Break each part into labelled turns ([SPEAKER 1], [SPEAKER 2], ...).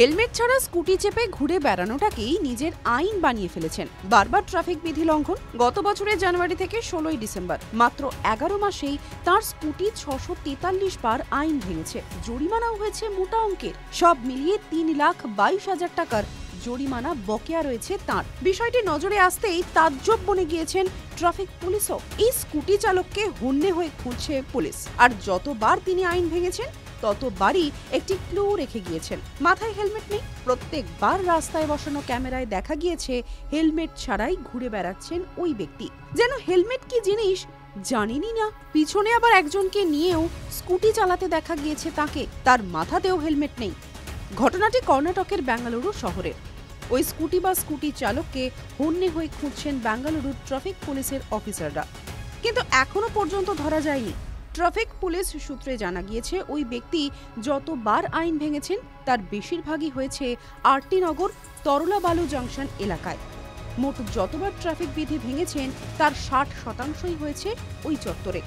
[SPEAKER 1] Helmet ছাড়া scooty চেপে ঘুরে বেড়ানোটাকেই নিজের আইন বানিয়ে ফেলেছেন। বারবার ট্রাফিক বিধি লঙ্ঘন। গত বছরের জানুয়ারি থেকে 16 ডিসেম্বর মাত্র 11 মাসেই তার স্কুটি 643 বার আইন ভেঙেছে। জরিমানাও হয়েছে মোটা অঙ্কের। সব মিলিয়ে 3,22,000 টাকার জরিমানা বকেয়া রয়েছে তাঁর। বিষয়টি নজরে আসতেই তাজ্জব বনে গিয়েছেন ট্রাফিক পুলিশও। এই স্কুটি চালককে হন্যে হয়ে খুঁজছে পুলিশ। আর যতবার তিনি আইন ভেঙেছেন ততবারই একটি ক্লু রেখে গিয়েছেন। মাথায় হেলমেট নেই। প্রত্যেকবার রাস্তায় বসানো ক্যামেরায় দেখা গিয়েছে হেলমেট ছাড়াই ঘুরে বেড়াচ্ছেন ওই ব্যক্তি। যেন হেলমেট কি জিনিস জানেনই না। পিছনে আবার একজনকে নিয়েও স্কুটি চালাতে দেখা গিয়েছে তাকে। তার মাথাতেও হেলমেট নেই। ঘটনাটি কর্ণাটকের বেঙ্গালুরু শহরের। ওই স্কুটি চালককে হন্যে হয়ে খুঁজছেন বেঙ্গালুরুর ট্রাফিক পুলিশের অফিসাররা, কিন্তু এখনো পর্যন্ত ধরা যায়নি। ট্রাফিক পুলিশ সূত্রে জানা গিয়েছে ওই ব্যক্তি যতবার আইন ভেঙেছেন তার বেশিরভাগই হয়েছে আরটি নগর তরলাবালু জংশন এলাকায়। মোট যতবার ট্রাফিক বিধি ভেঙেছেন তার 60% হয়েছে ওই চত্বরে।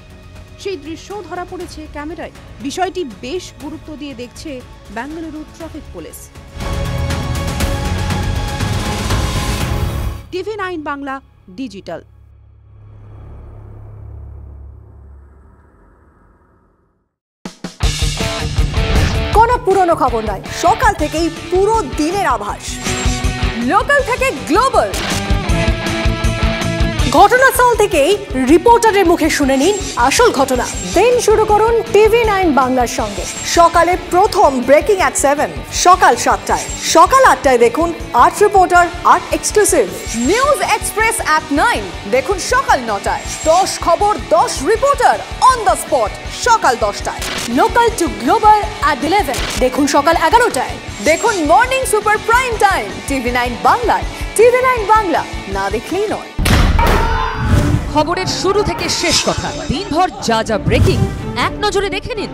[SPEAKER 1] সেই দৃশ্যও ধরা পড়েছে ক্যামেরায়। বিষয়টি বেশ গুরুত্ব দিয়ে দেখছে Bengaluru traffic police. TV9 Bangla digital.
[SPEAKER 2] কোনো পুরনো খবর নয়, সকাল থেকেই পুরো দিনের আভাস। লোকাল থেকে গ্লোবাল, ঘটনাস্থল থেকেই রিপোর্টারের মুখে শুনে নিন আসল ঘটনা। দিন শুরু করুন TV9 বাংলার সঙ্গে। সকালে প্রথম ব্রেকিং অ্যাট 7, সকাল 7টায়, সকাল 8টায় দেখুন 8 reporter 8 exclusive. News express at 9 দেখুন সকাল 9টায়। 10 খবর 10 রিপোর্টার অন দ্য স্পট সকাল 10টায়। লোকাল টু গ্লোবাল অ্যাট 11 দেখুন সকাল 11টায়। দেখুন morning super prime time TV9 বাংলায়। TV9 বাংলা না দেখলেই নয়।
[SPEAKER 3] খবরের শুরু থেকে শেষ কথা, দিনভর যা যা ব্রেকিং এক নজরে দেখে নিন।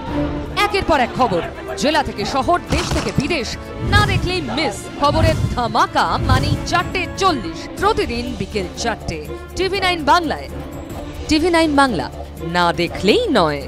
[SPEAKER 3] একের পর এক খবর, জেলা থেকে শহর, দেশ থেকে বিদেশ, না দেখলেই মিস। খবরের ধামাকা মানেই 4:40 প্রতিদিন বিকেল 4টে TV9 বাংলায়। TV9 বাংলা না দেখলেই নয়।